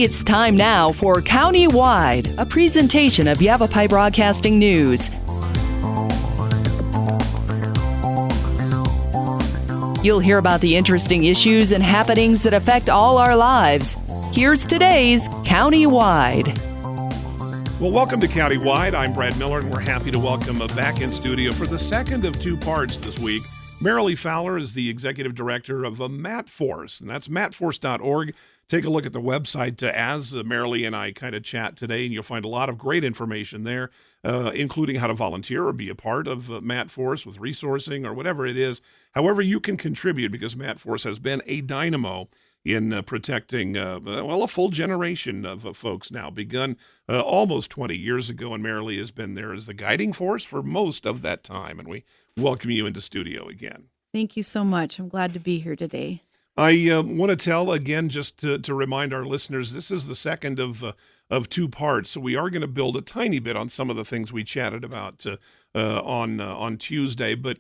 It's time now for County-Wide, a presentation of Yavapai Broadcasting News. You'll hear about the interesting issues and happenings that affect all our lives. Here's today's County-Wide. Well, welcome to County-Wide. I'm Brad Miller, and we're happy to welcome back in studio for the second of two parts this week. Merilee Fowler is the executive director of MATFORCE, and that's matforce.org. Take a look at the website as Merilee and I kind of chat today, and you'll find a lot of great information there, including how to volunteer or be a part of MATFORCE with resourcing or whatever it is. However, you can contribute because MATFORCE has been a dynamo in protecting, a full generation of folks now, begun almost 20 years ago, and Merilee has been there as the guiding force for most of that time, and we welcome you into studio again. Thank you so much. I'm glad to be here today. I want to tell again, just to remind our listeners, this is the second of two parts, so we are going to build a tiny bit on some of the things we chatted about on Tuesday, but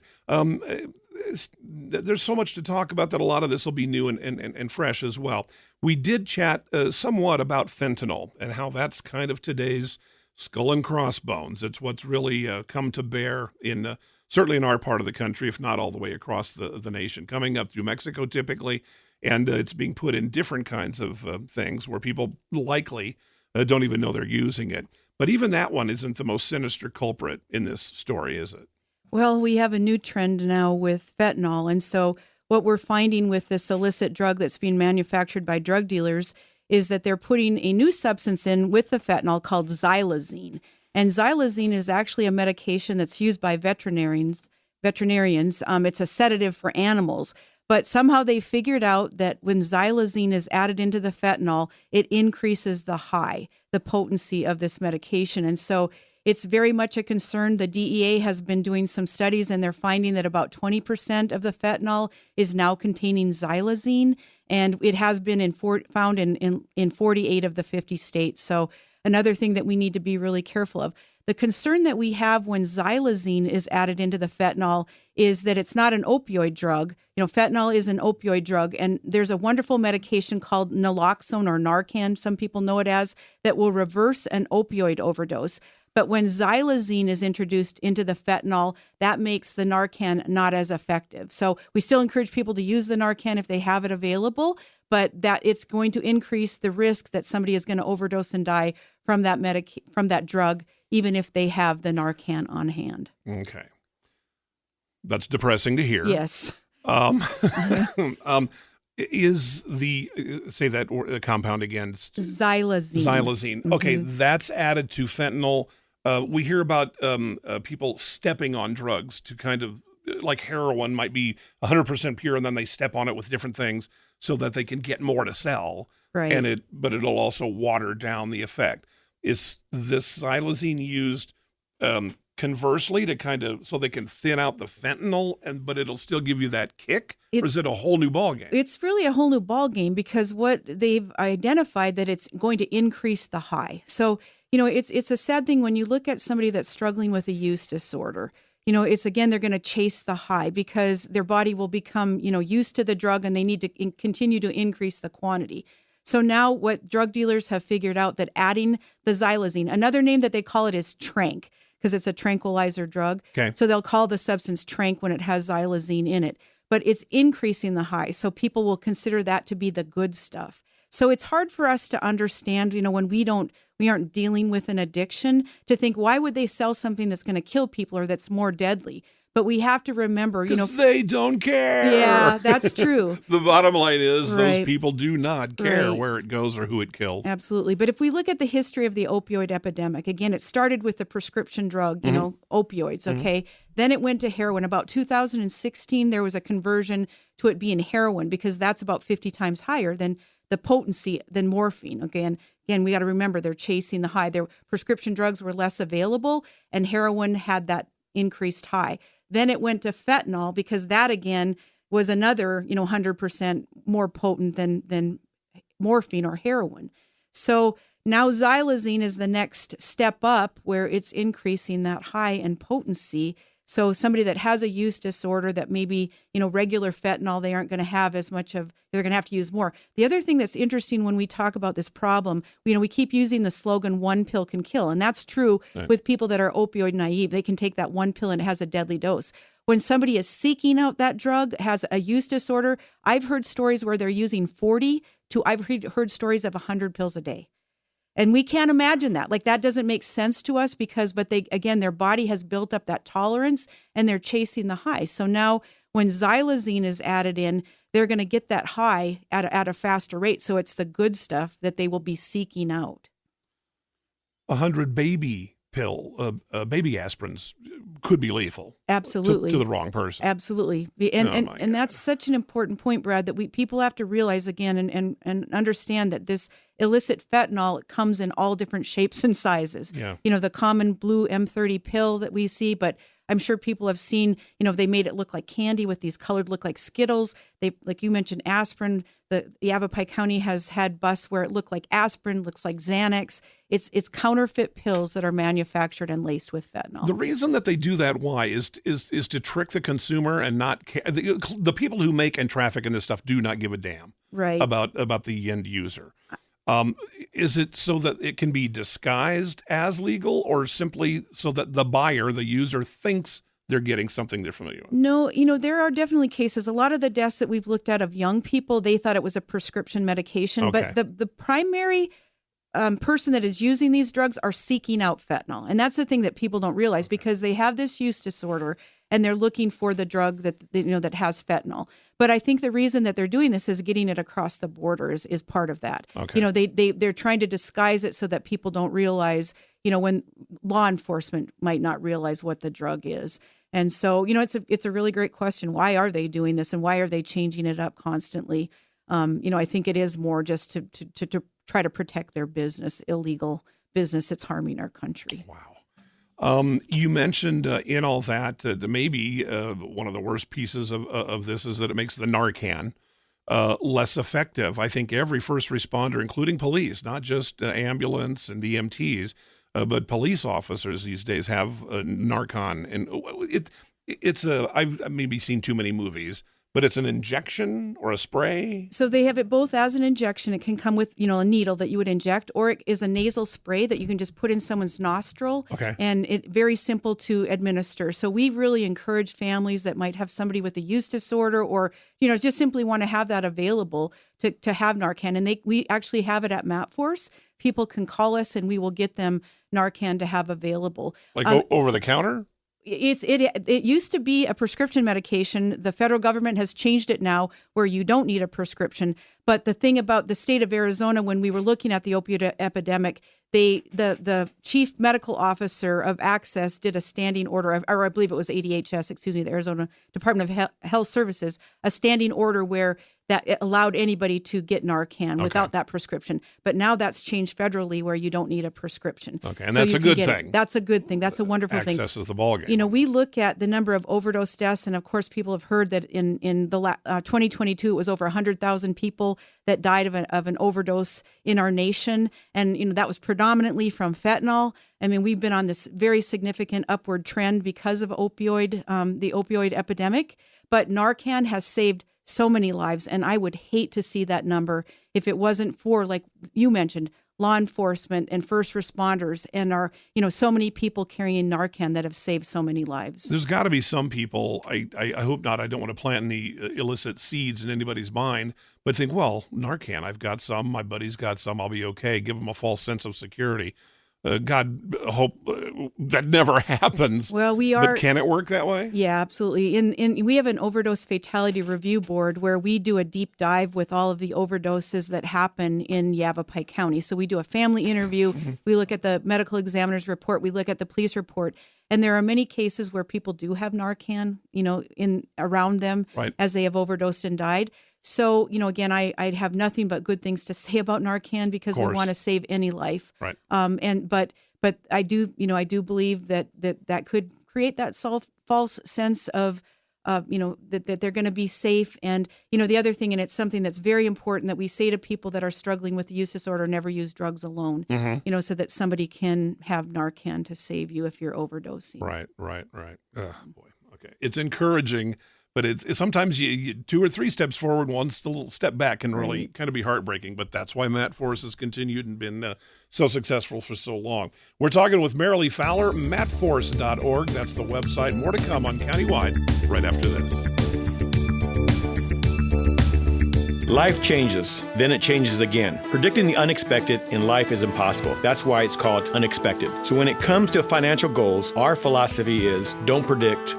there's so much to talk about that a lot of this will be new and fresh as well. We did chat somewhat about fentanyl and how that's kind of today's skull and crossbones. It's what's really come to bear in certainly in our part of the country, if not all the way across the nation, coming up through Mexico typically, and it's being put in different kinds of things where people likely don't even know they're using it. But even that one isn't the most sinister culprit in this story, is it? Well, we have a new trend now with fentanyl, and so what we're finding with this illicit drug that's being manufactured by drug dealers is that they're putting a new substance in with the fentanyl called xylazine. And xylazine is actually a medication that's used by veterinarians. It's a sedative for animals. But somehow they figured out that when xylazine is added into the fentanyl, it increases the potency of this medication. And so it's very much a concern. The DEA has been doing some studies, and they're finding that about 20% of the fentanyl is now containing xylazine, and it has been found in 48 of the 50 states. So another thing that we need to be really careful of. The concern that we have when xylazine is added into the fentanyl is that it's not an opioid drug. You know, fentanyl is an opioid drug, and there's a wonderful medication called naloxone or Narcan, some people know it as, that will reverse an opioid overdose. But when xylazine is introduced into the fentanyl, that makes the Narcan not as effective. So we still encourage people to use the Narcan if they have it available, but that it's going to increase the risk that somebody is going to overdose and die from that drug, even if they have the Narcan on hand. Okay. That's depressing to hear. Yes. Is say that compound again? Xylazine. Xylazine. Mm-hmm. Okay, that's added to fentanyl. We hear about people stepping on drugs to kind of, like heroin might be 100% pure, and then they step on it with different things so that they can get more to sell. Right. But it'll also water down the effect. Is this xylazine used conversely to kind of so they can thin out the fentanyl, but it'll still give you that kick? Or is it a whole new ballgame? It's really a whole new ballgame because what they've identified that it's going to increase the high. So, you know, it's a sad thing when you look at somebody that's struggling with a use disorder. You know, they're going to chase the high because their body will become, used to the drug, and they need to continue to increase the quantity. So now what drug dealers have figured out that adding the xylazine, another name that they call it is tranq, because it's a tranquilizer drug. Okay. So they'll call the substance tranq when it has xylazine in it. But it's increasing the high, so people will consider that to be the good stuff. So it's hard for us to understand, when we aren't dealing with an addiction, to think, why would they sell something that's going to kill people or that's more deadly? But we have to remember, because they don't care. Yeah, that's true. The bottom line is Right. Those people do not care Right. where it goes or who it kills. Absolutely. But if we look at the history of the opioid epidemic, again, it started with the prescription drug, opioids, okay? Mm-hmm. Then it went to heroin. About 2016, there was a conversion to it being heroin because that's about 50 times higher than the potency than morphine. Again, we got to remember they're chasing the high. Their prescription drugs were less available, and heroin had that increased high. Then it went to fentanyl because that, again, was another, 100% more potent than morphine or heroin. So now xylazine is the next step up where it's increasing that high and potency. So somebody that has a use disorder that maybe, regular fentanyl, they aren't going to have as much of, they're going to have to use more. The other thing that's interesting when we talk about this problem, we keep using the slogan, one pill can kill. And that's true with people that are opioid naive. They can take that one pill and it has a deadly dose. When somebody is seeking out that drug, has a use disorder, I've heard stories where they're using 40 to, I've heard stories of 100 pills a day. And we can't imagine that. Like, that doesn't make sense to us but their body has built up that tolerance and they're chasing the high. So now when xylazine is added in, they're going to get that high at a faster rate. So it's the good stuff that they will be seeking out. 100 baby aspirins could be lethal. Absolutely. To the wrong person. Absolutely. And that's such an important point, Brad, that people have to realize again and understand that this illicit fentanyl comes in all different shapes and sizes. Yeah. The common blue M30 pill that we see, but I'm sure people have seen, they made it look like candy with these colored, look like Skittles. They, like you mentioned, aspirin. The Yavapai County has had busts where it looked like aspirin, looks like Xanax. It's counterfeit pills that are manufactured and laced with fentanyl. The reason that they do that, why, is to trick the consumer and not the people who make and traffic in this stuff do not give a damn about the end user. Is it so that it can be disguised as legal, or simply so that the buyer, the user, thinks they're getting something they're familiar with? No, there are definitely cases. A lot of the deaths that we've looked at of young people, they thought it was a prescription medication. Okay. But the primary person that is using these drugs are seeking out fentanyl. And that's the thing that people don't realize, because they have this use disorder and they're looking for the drug that that has fentanyl. But I think the reason that they're doing this is getting it across the border is part of that. Okay. They're trying to disguise it so that people don't realize, when law enforcement might not realize what the drug is. And so, it's a really great question. Why are they doing this, and why are they changing it up constantly? I think it is more just to try to protect their business, illegal business that's harming our country. Wow. You mentioned in all that maybe one of the worst pieces of this is that it makes the Narcan less effective. I think every first responder, including police, not just ambulance and EMTs, but police officers these days have Narcan. And I've maybe seen too many movies, but it's an injection or a spray? So they have it both as an injection. It can come with, a needle that you would inject, or it is a nasal spray that you can just put in someone's nostril. Okay. And it's very simple to administer. So we really encourage families that might have somebody with a use disorder, or, just simply want to have that available to have Narcan. And we actually have it at MATFORCE. People can call us and we will get them Narcan to have available. Like over the counter? It used to be a prescription medication. The federal government has changed it now where you don't need a prescription. But the thing about the state of Arizona, when we were looking at the opioid epidemic, the chief medical officer of Access did a standing order, or I believe it was ADHS, the Arizona Department of Health Services, a standing order where that it allowed anybody to get Narcan without that prescription. But now that's changed federally where you don't need a prescription. Okay, and that's a good thing. That's a good thing. That's a wonderful thing. Access is the ballgame. We look at the number of overdose deaths, and of course people have heard that in the 2022 it was over 100,000 people that died of an overdose in our nation. And, that was predominantly from fentanyl. I mean, we've been on this very significant upward trend because of the opioid epidemic. But Narcan has saved so many lives, and I would hate to see that number if it wasn't for, like you mentioned, law enforcement and first responders and our, so many people carrying Narcan that have saved so many lives. There's got to be some people, I hope not, I don't want to plant any illicit seeds in anybody's mind, but think, well, Narcan, I've got some, my buddy's got some, I'll be okay. Give them a false sense of security. God, hope that never happens. Well, but can it work that way? Yeah, absolutely. We have an overdose fatality review board where we do a deep dive with all of the overdoses that happen in Yavapai County. So we do a family interview. Mm-hmm. We look at the medical examiner's report. We look at the police report. And there are many cases where people do have Narcan, in around them as they have overdosed and died. So, again, I'd have nothing but good things to say about Narcan because we want to save any life. Right. But I do believe that could create that false sense of that they're going to be safe. And, the other thing, and it's something that's very important that we say to people that are struggling with the use disorder, never use drugs alone, so that somebody can have Narcan to save you if you're overdosing. Right. Oh, boy. Okay. It's encouraging, but it's sometimes you 2 or 3 steps forward, one little step back can really kind of be heartbreaking. But that's why MATFORCE has continued and been so successful for so long. We're talking with Merilee Fowler, matforce.org. That's the website. More to come on Countywide right after this. Life changes, then it changes again. Predicting the unexpected in life is impossible. That's why it's called unexpected. So when it comes to financial goals, our philosophy is don't predict,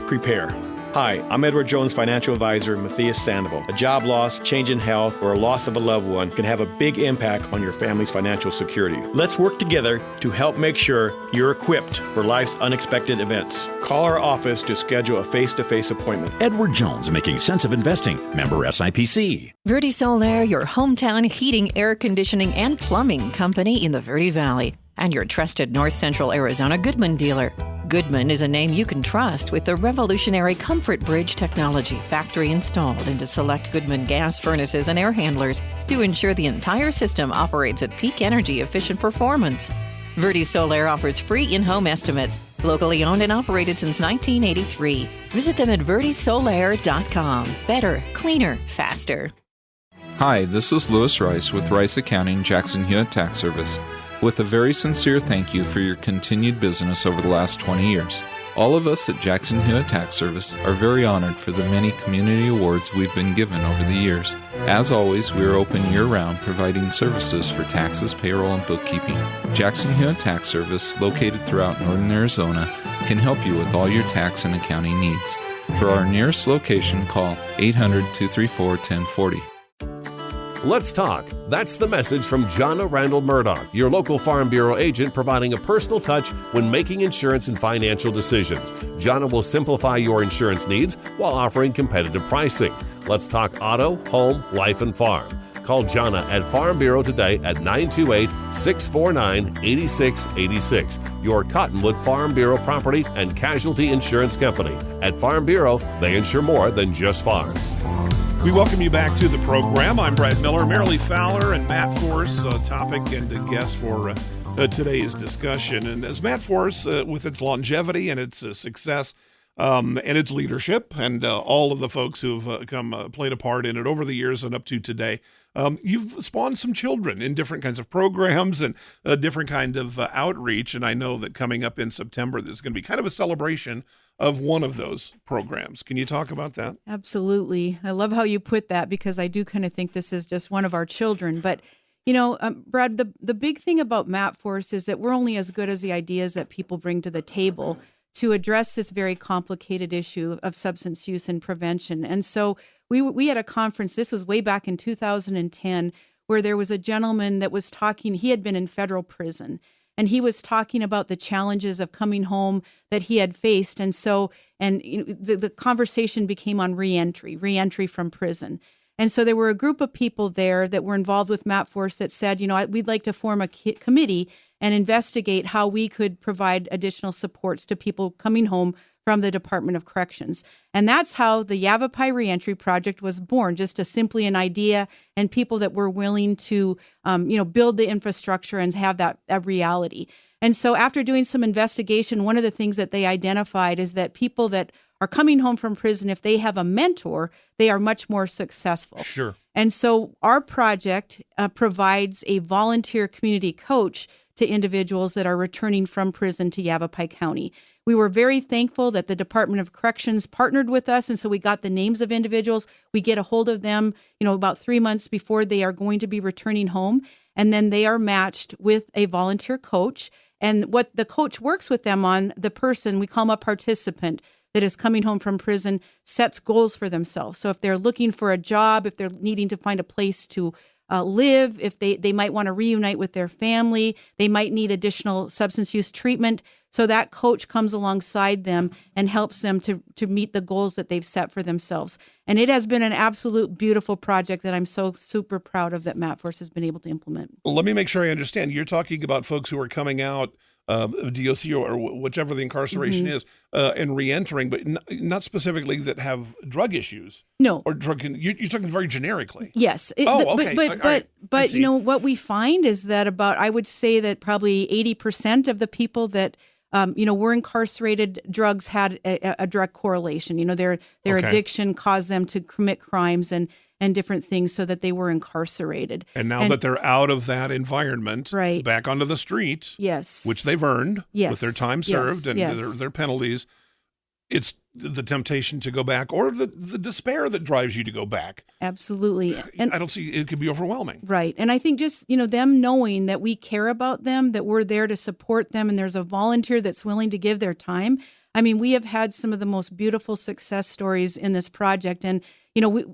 prepare. Hi, I'm Edward Jones financial advisor Matthias Sandoval. A job loss, change in health, or a loss of a loved one can have a big impact on your family's financial security. Let's work together to help make sure you're equipped for life's unexpected events. Call our office to schedule a face-to-face appointment. Edward Jones, making sense of investing. Member SIPC. Verde Solaire, your hometown heating, air conditioning, and plumbing company in the Verde Valley. And your trusted North Central Arizona Goodman dealer. Goodman is a name you can trust with the revolutionary Comfort Bridge technology factory installed into select Goodman gas furnaces and air handlers to ensure the entire system operates at peak energy efficient performance. Verde Solaire offers free in-home estimates, locally owned and operated since 1983. Visit them at verdesolaire.com. Better, cleaner, faster. Hi, this is Louis Rice with Rice Accounting, Jackson Hewitt Tax Service, with a very sincere thank you for your continued business over the last 20 years. All of us at Jackson Hewitt Tax Service are very honored for the many community awards we've been given over the years. As always, we are open year-round, providing services for taxes, payroll, and bookkeeping. Jackson Hewitt Tax Service, located throughout northern Arizona, can help you with all your tax and accounting needs. For our nearest location, call 800-234-1040. Let's talk. That's the message from Jonna Randall Murdoch, your local Farm Bureau agent, providing a personal touch when making insurance and financial decisions. Jonna will simplify your insurance needs while offering competitive pricing. Let's talk auto, home, life, and farm. Call Jonna at Farm Bureau today at 928-649-8686. Your Cottonwood Farm Bureau Property and Casualty Insurance Company. At Farm Bureau, they insure more than just farms. We welcome you back to the program. I'm Brad Miller, Merilee Fowler, and MATFORCE, topic and guest for today's discussion. And as MATFORCE, with its longevity and its success and its leadership, and all of the folks who have played a part in it over the years and up to today, you've spawned some children in different kinds of programs and different kind of outreach. And I know that coming up in September, there's going to be kind of a celebration of one of those programs. Can you talk about that? Absolutely. I love how you put that, because I do kind of think this is just one of our children. But, Brad, the big thing about MATFORCE is that we're only as good as the ideas that people bring to the table to address this very complicated issue of substance use and prevention. And so we had a conference, this was way back in 2010, where there was a gentleman that was talking, he had been in federal prison, and he was talking about the challenges of coming home that he had faced. And so, the conversation became on reentry from prison. And so there were a group of people there that were involved with MATFORCE that said, we'd like to form a committee and investigate how we could provide additional supports to people coming home from the Department of Corrections. And that's how the Yavapai Reentry Project was born, just simply an idea, and people that were willing to, build the infrastructure and have that a reality. And so after doing some investigation, one of the things that they identified is that people that are coming home from prison, if they have a mentor, they are much more successful. Sure. And so our project provides a volunteer community coach to individuals that are returning from prison to Yavapai County. We were very thankful that the Department of Corrections partnered with us, and so we got the names of individuals. We get a hold of them, about 3 months before they are going to be returning home, and then they are matched with a volunteer coach. And what the coach works with them on, the person, we call them a participant, that is coming home from prison, sets goals for themselves. So if they're looking for a job, if they're needing to find a place to live, if they might want to reunite with their family, they might need additional substance use treatment. So that coach comes alongside them and helps them to meet the goals that they've set for themselves. And it has been an absolute beautiful project that I'm so super proud of that MATFORCE has been able to implement. Well, let me make sure I understand. You're talking about folks who are coming out DOC or whichever the incarceration is, and reentering, but not specifically that have drug issues. No. Or you're talking very generically. Yes. Okay. But you know, what we find is that I would say that probably 80% of the people that were incarcerated, drugs had a direct correlation. You know, their addiction caused them to commit crimes and different things so that they were incarcerated. And now that they're out of that environment, back onto the street, which they've earned with their time served and their penalties, it's the temptation to go back or the despair that drives you to go back. Absolutely. And I don't see, it could be overwhelming. Right. And I think just, them knowing that we care about them, that we're there to support them, and there's a volunteer that's willing to give their time. I mean, we have had some of the most beautiful success stories in this project. And,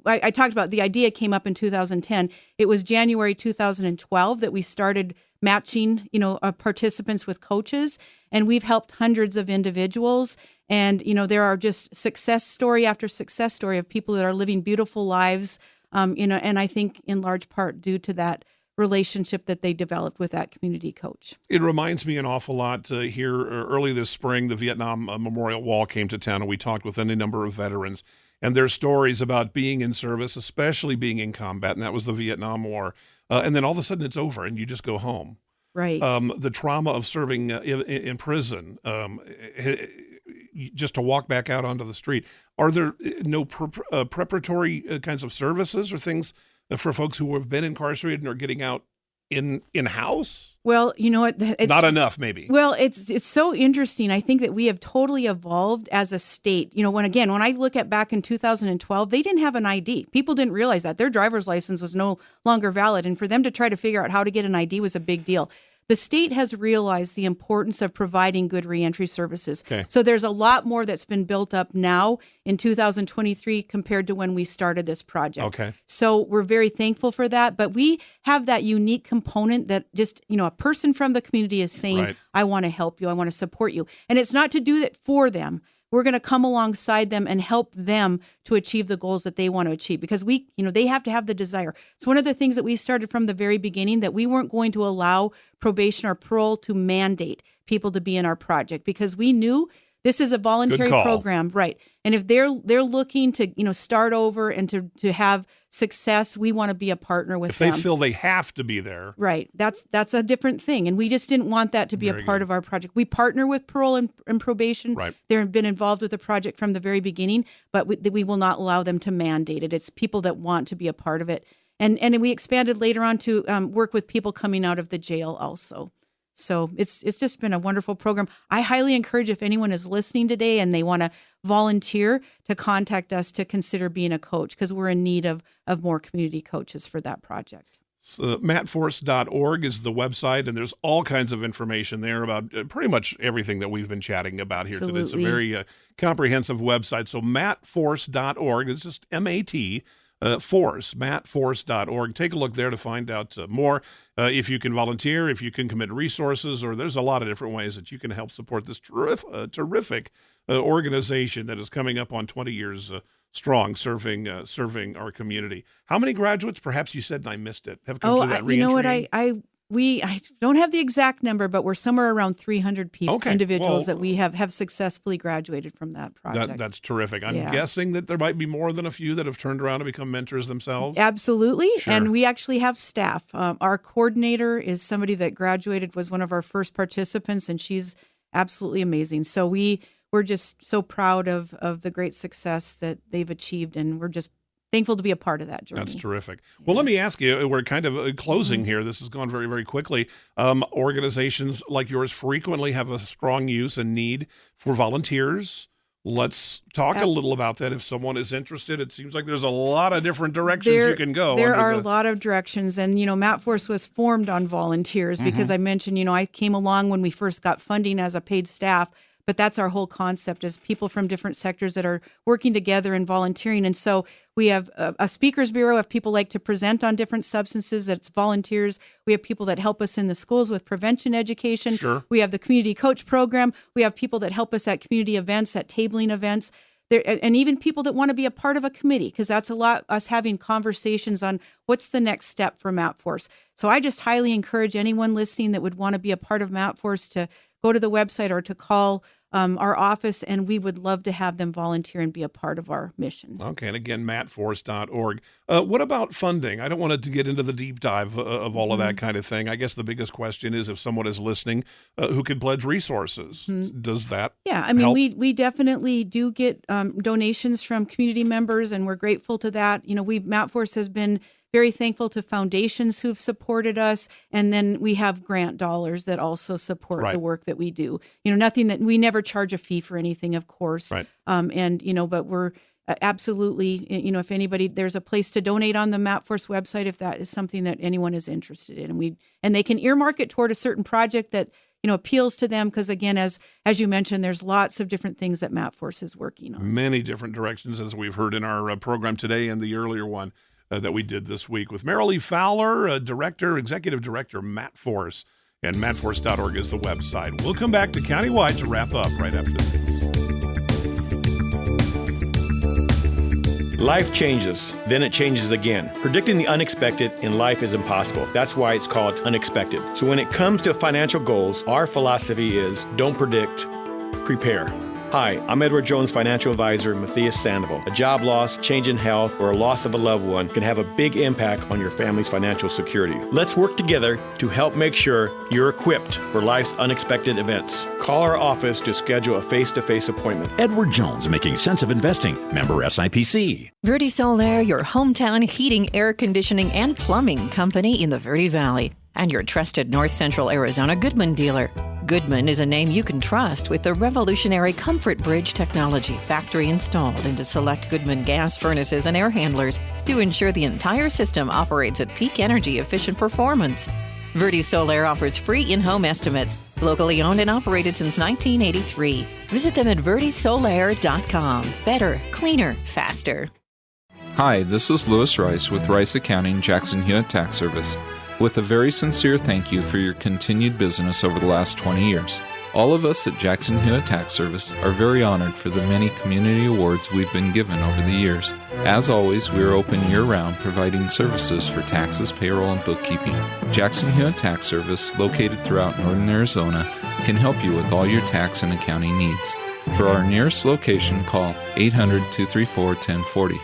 I talked about the idea came up in 2010. It was January 2012 that we started matching, participants with coaches. And we've helped hundreds of individuals. And, there are just success story after success story of people that are living beautiful lives, and I think in large part due to that relationship that they developed with that community coach. It reminds me an awful lot here early this spring, the Vietnam Memorial Wall came to town, and we talked with any number of veterans and their stories about being in service, especially being in combat, and that was the Vietnam War. And then all of a sudden it's over and you just go home. Right. The trauma of serving in prison, just to walk back out onto the street. Are there no preparatory kinds of services or things for folks who have been incarcerated and are getting out in-house? Well, you know what? It's not enough, maybe. Well, it's so interesting. I think that we have totally evolved as a state. When I look at back in 2012, they didn't have an ID. People didn't realize that. Their driver's license was no longer valid. And for them to try to figure out how to get an ID was a big deal. The state has realized the importance of providing good reentry services. Okay. So there's a lot more that's been built up now in 2023 compared to when we started this project. Okay. So we're very thankful for that. But we have that unique component that just, a person from the community is saying, I want to help you. I want to support you. And it's not to do it for them. We're going to come alongside them and help them to achieve the goals that they want to achieve, because they have to have the desire. It's one of the things that we started from the very beginning, that we weren't going to allow probation or parole to mandate people to be in our project, because we knew this is a voluntary program, right? And if they're looking to start over and to have success, we want to be a partner with them. If they feel they have to be there, right? That's a different thing, and we just didn't want that to be a part of our project. We partner with parole and probation. Right. They've been involved with the project from the very beginning, but we will not allow them to mandate it. It's people that want to be a part of it, and we expanded later on to work with people coming out of the jail also. So it's just been a wonderful program. I highly encourage, if anyone is listening today and they want to volunteer, to contact us to consider being a coach, because we're in need of more community coaches for that project. So, MATFORCE.org is the website, and there's all kinds of information there about pretty much everything that we've been chatting about here today. It's a very comprehensive website. So MATFORCE.org, it's just M-A-T, Force, MATFORCE.org. Take a look there to find out more. If you can volunteer, if you can commit resources, or there's a lot of different ways that you can help support this terrific organization that is coming up on 20 years strong, serving our community. How many graduates, perhaps you said and I missed it, have come through that reentry? You know what, I don't have the exact number, but we're somewhere around 300 individuals that we have successfully graduated from that project. That's terrific. I'm guessing that there might be more than a few that have turned around and become mentors themselves. Absolutely. Sure. And we actually have staff. Our coordinator is somebody that graduated, was one of our first participants, and she's absolutely amazing. So we're just so proud of the great success that they've achieved, and we're just thankful to be a part of that journey. That's terrific. Yeah. Well, let me ask you, we're kind of closing here. This has gone very, very quickly. Organizations like yours frequently have a strong use and need for volunteers. Let's talk a little about that. If someone is interested, it seems like there's a lot of different directions you can go. There are a lot of directions. And, MATFORCE was formed on volunteers because I mentioned, I came along when we first got funding as a paid staff. But that's our whole concept, is people from different sectors that are working together and volunteering. And so we have a speakers bureau if people like to present on different substances. That's volunteers. We have people that help us in the schools with prevention education. Sure. We have the community coach program. We have people that help us at community events, at tabling events. There, and even people that want to be a part of a committee, because that's a lot us having conversations on what's the next step for MATFORCE. So I just highly encourage anyone listening that would want to be a part of MATFORCE to go to the website or to call our office, and we would love to have them volunteer and be a part of our mission. Okay, and again, matforce.org. What about funding? I don't want to get into the deep dive of all of that kind of thing. I guess the biggest question is if someone is listening who could pledge resources. Does that help? We definitely do get donations from community members, and we're grateful to that. MATFORCE has been very thankful to foundations who've supported us, and then we have grant dollars that also support the work that we do. Nothing that we never charge a fee for anything, of course. Right. But we're absolutely, if anybody, there's a place to donate on the MATFORCE website if that is something that anyone is interested in, and they can earmark it toward a certain project that appeals to them, because again, as you mentioned, there's lots of different things that MATFORCE is working on. Many different directions, as we've heard in our program today and the earlier one that we did this week with Merilee Fowler, Executive Director, MATFORCE, and matforce.org is the website. We'll come back to Countywide to wrap up right after this. Life changes, then it changes again. Predicting the unexpected in life is impossible. That's why it's called unexpected. So when it comes to financial goals, our philosophy is don't predict, prepare. Hi, I'm Edward Jones financial advisor, Matthias Sandoval. A job loss, change in health, or a loss of a loved one can have a big impact on your family's financial security. Let's work together to help make sure you're equipped for life's unexpected events. Call our office to schedule a face-to-face appointment. Edward Jones, making sense of investing. Member SIPC. Verde Solaire, your hometown heating, air conditioning, and plumbing company in the Verde Valley, and your trusted North Central Arizona Goodman dealer. Goodman is a name you can trust with the revolutionary Comfort Bridge technology, factory installed into select Goodman gas furnaces and air handlers to ensure the entire system operates at peak energy efficient performance. Verde Solaire offers free in-home estimates, locally owned and operated since 1983. Visit them at verdesolaire.com. Better, cleaner, faster. Hi, this is Lewis Rice with Rice Accounting, Jackson Hewitt Tax Service, with a very sincere thank you for your continued business over the last 20 years. All of us at Jackson Hewitt Tax Service are very honored for the many community awards we've been given over the years. As always, we are open year-round, providing services for taxes, payroll, and bookkeeping. Jackson Hewitt Tax Service, located throughout northern Arizona, can help you with all your tax and accounting needs. For our nearest location, call 800-234-1040.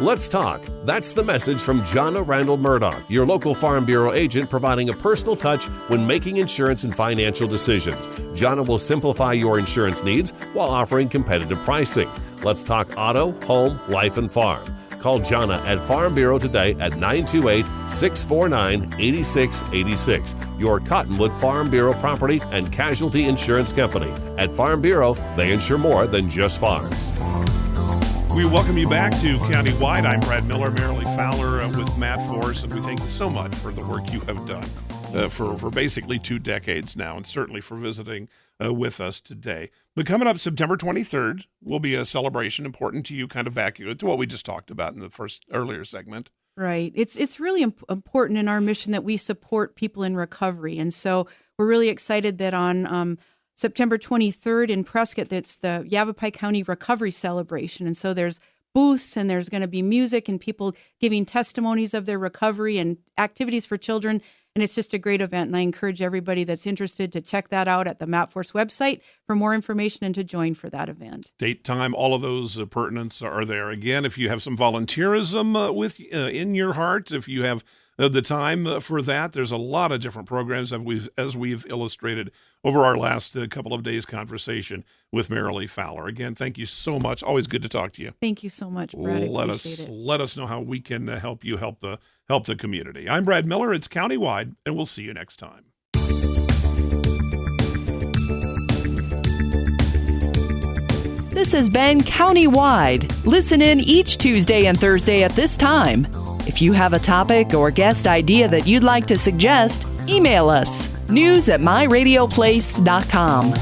Let's talk. That's the message from Jonna Randall Murdoch, your local Farm Bureau agent, providing a personal touch when making insurance and financial decisions. Jonna will simplify your insurance needs while offering competitive pricing. Let's talk auto, home, life, and farm. Call Jonna at Farm Bureau today at 928-649-8686. Your Cottonwood Farm Bureau property and casualty insurance company. At Farm Bureau, they insure more than just farms. We welcome you back to Countywide. I'm Brad Miller, Merilee Fowler with MATFORCE, and we thank you so much for the work you have done for basically 2 decades now, and certainly for visiting with us today. But coming up September 23rd will be a celebration important to you, kind of back to what we just talked about in the earlier segment. Right. It's really important in our mission that we support people in recovery, and so we're really excited that on September 23rd in Prescott, that's the Yavapai County Recovery Celebration. And so there's booths and there's going to be music and people giving testimonies of their recovery and activities for children. And it's just a great event. And I encourage everybody that's interested to check that out at the MATFORCE website for more information and to join for that event. Date, time, all of those pertinents are there. Again, if you have some volunteerism in your heart, if you have the time for that, there's a lot of different programs as we've illustrated over our last couple of days conversation with Merilee Fowler. Again, thank you so much. Always good to talk to you. Thank you so much, Brad. Let us know how we can help you help the community. I'm Brad Miller. It's Countywide, and we'll see you next time. This has been Countywide. Listen in each Tuesday and Thursday at this time. If you have a topic or guest idea that you'd like to suggest, email us, news@myradioplace.com.